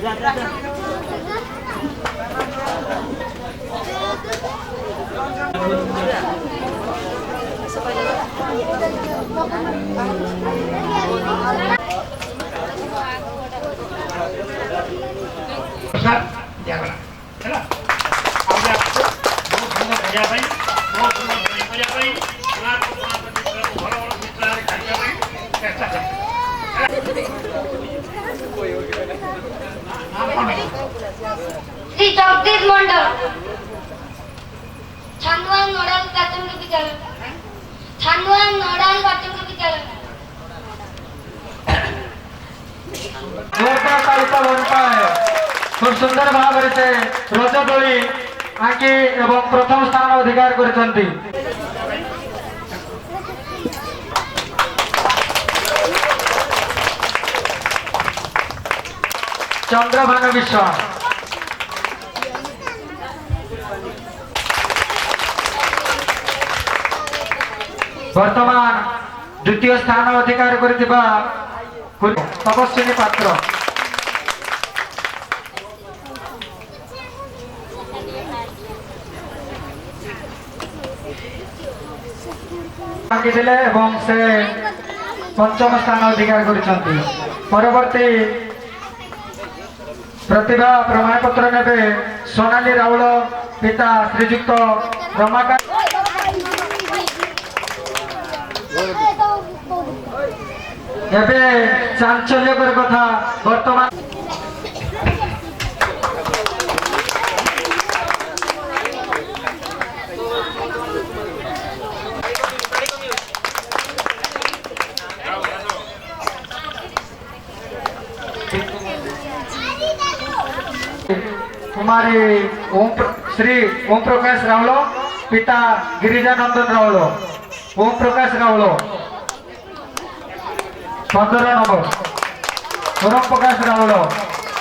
श्री जगदीश मंडल छानवान नोडाल प्राथमिक विद्यालय छानवान नोडाल प्राथमिक विद्यालय जोरदार तालिका बनता है। खूब सुंदर भाव से रज दोली आंकी एवं प्रथम स्थान अधिकार करछंती। चंद्रभानु विश्वास वर्तमान द्वितीय स्थान अधिकार करथिबा तपस्विनी पात्र आंकिथिले एवं से पंचम स्थान अधिकार करछंती। परवर्ती प्रतिभा प्रमाण पत्र नेबे सोनाली राउल पिता श्रीजुक्त रमाकांत एबे चांचल्यकर कथा वर्तमान कुमारी श्री ओम प्रकाश राउल पिता गिरिजानंदन राउल ओम प्रकाश राउल 15 नंबर ओम प्रकाश राउल